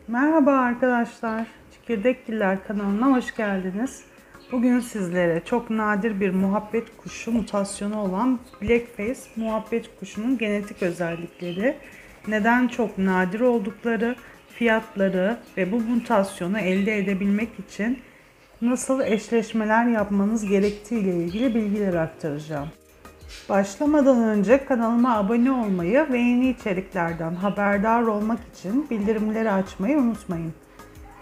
Merhaba arkadaşlar, Çekirdekgiller kanalına hoş geldiniz. Bugün sizlere çok nadir bir muhabbet kuşu mutasyonu olan Blackface muhabbet kuşunun genetik özellikleri, neden çok nadir oldukları, fiyatları ve bu mutasyonu elde edebilmek için nasıl eşleşmeler yapmanız gerektiği ile ilgili bilgiler aktaracağım. Başlamadan önce kanalıma abone olmayı ve yeni içeriklerden haberdar olmak için bildirimleri açmayı unutmayın.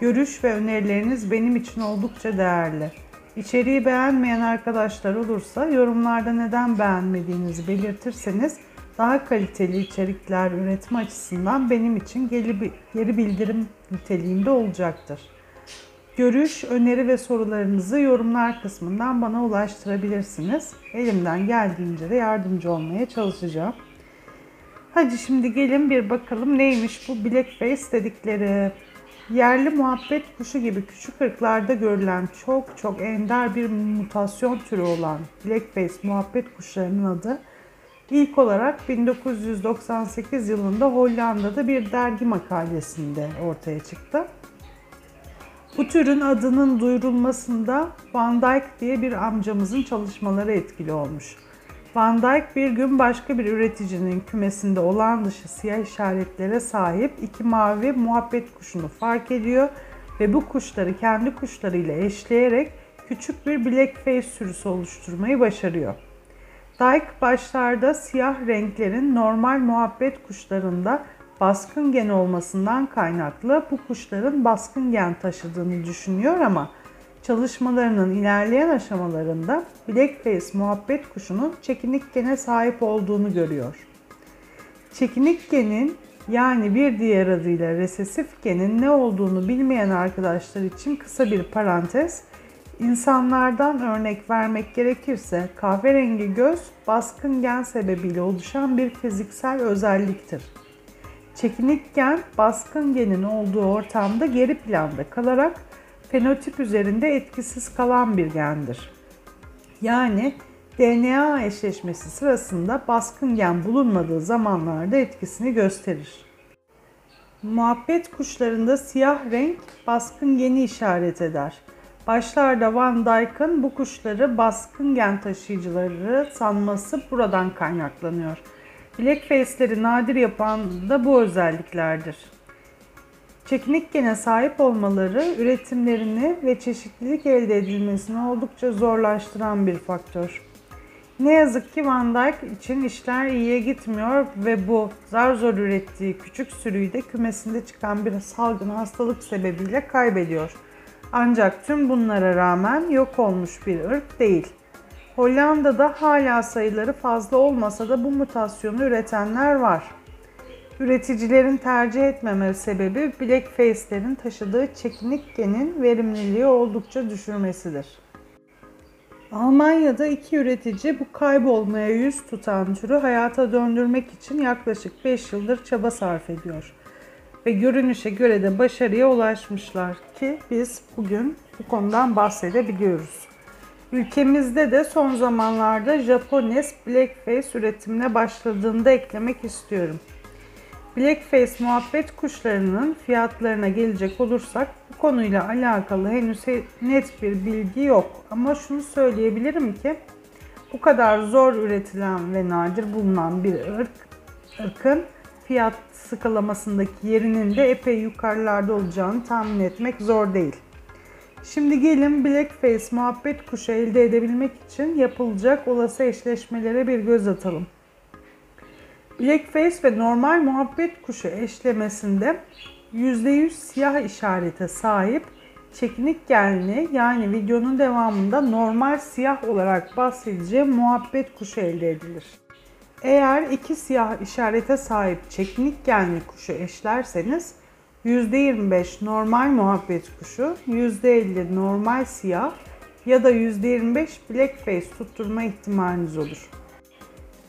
Görüş ve önerileriniz benim için oldukça değerli. İçeriği beğenmeyen arkadaşlar olursa yorumlarda neden beğenmediğinizi belirtirseniz daha kaliteli içerikler üretme açısından benim için geri bildirim niteliğinde olacaktır. Görüş, öneri ve sorularınızı yorumlar kısmından bana ulaştırabilirsiniz. Elimden geldiğince de yardımcı olmaya çalışacağım. Hadi şimdi gelin bir bakalım neymiş bu Blackface dedikleri. Yerli muhabbet kuşu gibi küçük ırklarda görülen çok ender bir mutasyon türü olan Blackface muhabbet kuşlarının adı ilk olarak 1998 yılında Hollanda'da bir dergi makalesinde ortaya çıktı. Bu türün adının duyurulmasında Van Dyck diye bir amcamızın çalışmaları etkili olmuş. Van Dyck bir gün başka bir üreticinin kümesinde olağan dışı siyah işaretlere sahip iki mavi muhabbet kuşunu fark ediyor ve bu kuşları kendi kuşlarıyla eşleyerek küçük bir Blackface sürüsü oluşturmayı başarıyor. Dyck başlarda siyah renklerin normal muhabbet kuşlarında baskın gen olmasından kaynaklı bu kuşların baskın gen taşıdığını düşünüyor ama çalışmalarının ilerleyen aşamalarında Blackface muhabbet kuşunun çekinik gene sahip olduğunu görüyor. Çekinik genin yani bir diğer adıyla resesif genin ne olduğunu bilmeyen arkadaşlar için kısa bir parantez. İnsanlardan örnek vermek gerekirse kahverengi göz baskın gen sebebiyle oluşan bir fiziksel özelliktir. Çekinik gen, baskın genin olduğu ortamda geri planda kalarak fenotip üzerinde etkisiz kalan bir gendir. Yani DNA eşleşmesi sırasında baskın gen bulunmadığı zamanlarda etkisini gösterir. Muhabbet kuşlarında siyah renk baskın geni işaret eder. Başlarda Van Dyck'ın bu kuşları baskın gen taşıyıcıları sanması buradan kaynaklanıyor. Blackface'leri nadir yapan da bu özelliklerdir. Çekinik gene sahip olmaları üretimlerini ve çeşitlilik elde edilmesini oldukça zorlaştıran bir faktör. Ne yazık ki Van Dyck için işler iyiye gitmiyor ve bu zar zor ürettiği küçük sürüyü de kümesinde çıkan bir salgın hastalık sebebiyle kaybediyor. Ancak tüm bunlara rağmen yok olmuş bir ırk değil. Hollanda'da hala sayıları fazla olmasa da bu mutasyonu üretenler var. Üreticilerin tercih etmeme sebebi Blackface'lerin taşıdığı çekinik genin verimliliği oldukça düşürmesidir. Almanya'da iki üretici bu kaybolmaya yüz tutan türü hayata döndürmek için yaklaşık 5 yıldır çaba sarf ediyor. Ve görünüşe göre de başarıya ulaşmışlar ki biz bugün bu konudan bahsedebiliyoruz. Ülkemizde de son zamanlarda Japones Blackface üretimine başladığında eklemek istiyorum. Blackface muhabbet kuşlarının fiyatlarına gelecek olursak bu konuyla alakalı henüz net bir bilgi yok. Ama şunu söyleyebilirim ki bu kadar zor üretilen ve nadir bulunan bir ırkın fiyat skalamasındaki yerinin de epey yukarılarda olacağını tahmin etmek zor değil. Şimdi gelin Blackface muhabbet kuşu elde edebilmek için yapılacak olası eşleşmelere bir göz atalım. Blackface ve normal muhabbet kuşu eşlemesinde %100 siyah işarete sahip çekinik genli yani videonun devamında normal siyah olarak bahsedeceğim muhabbet kuşu elde edilir. Eğer iki siyah işarete sahip çekinik genli kuşu eşlerseniz %25 normal muhabbet kuşu, %50 normal siyah ya da %25 Blackface tutturma ihtimaliniz olur.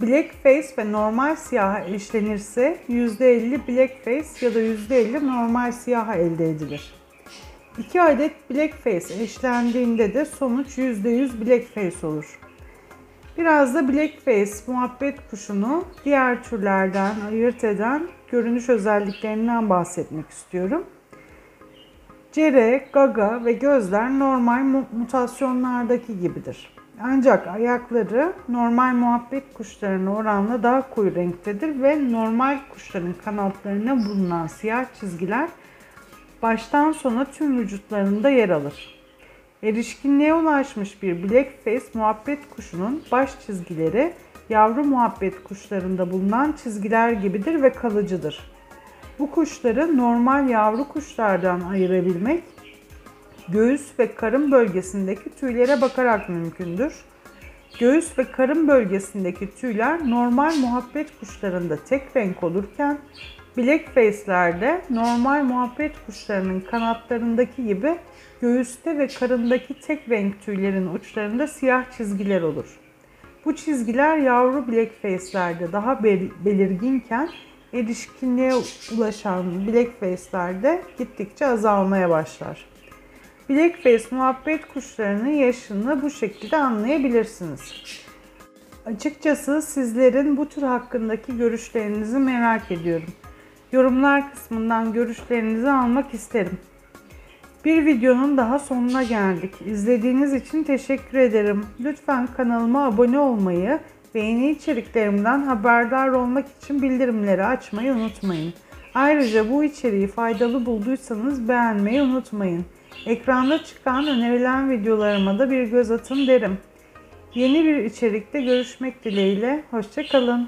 Blackface ve normal siyaha eşlenirse %50 Blackface ya da %50 normal siyah elde edilir. 2 adet Blackface eşlendiğinde de sonuç %100 Blackface olur. Biraz da Blackface muhabbet kuşunu diğer türlerden ayırt eden görünüş özelliklerinden bahsetmek istiyorum. Cere, gaga ve gözler normal mutasyonlardaki gibidir. Ancak ayakları normal muhabbet kuşlarına oranla daha koyu renktedir ve normal kuşların kanatlarına bulunan siyah çizgiler baştan sona tüm vücutlarında yer alır. Erişkinliğe ulaşmış bir blackface muhabbet kuşunun baş çizgileri yavru muhabbet kuşlarında bulunan çizgiler gibidir ve kalıcıdır. Bu kuşları normal yavru kuşlardan ayırabilmek, göğüs ve karın bölgesindeki tüylere bakarak mümkündür. Göğüs ve karın bölgesindeki tüyler normal muhabbet kuşlarında tek renk olurken, blackface'lerde normal muhabbet kuşlarının kanatlarındaki gibi göğüste ve karındaki tek renk tüylerin uçlarında siyah çizgiler olur. Bu çizgiler yavru blackface'lerde daha belirginken erişkinliğe ulaşan blackface'lerde gittikçe azalmaya başlar. Blackface muhabbet kuşlarının yaşını bu şekilde anlayabilirsiniz. Açıkçası sizlerin bu tür hakkındaki görüşlerinizi merak ediyorum. Yorumlar kısmından görüşlerinizi almak isterim. Bir videonun daha sonuna geldik. İzlediğiniz için teşekkür ederim. Lütfen kanalıma abone olmayı ve yeni içeriklerimden haberdar olmak için bildirimleri açmayı unutmayın. Ayrıca bu içeriği faydalı bulduysanız beğenmeyi unutmayın. Ekranda çıkan önerilen videolarıma da bir göz atın derim. Yeni bir içerikte görüşmek dileğiyle. Hoşça kalın.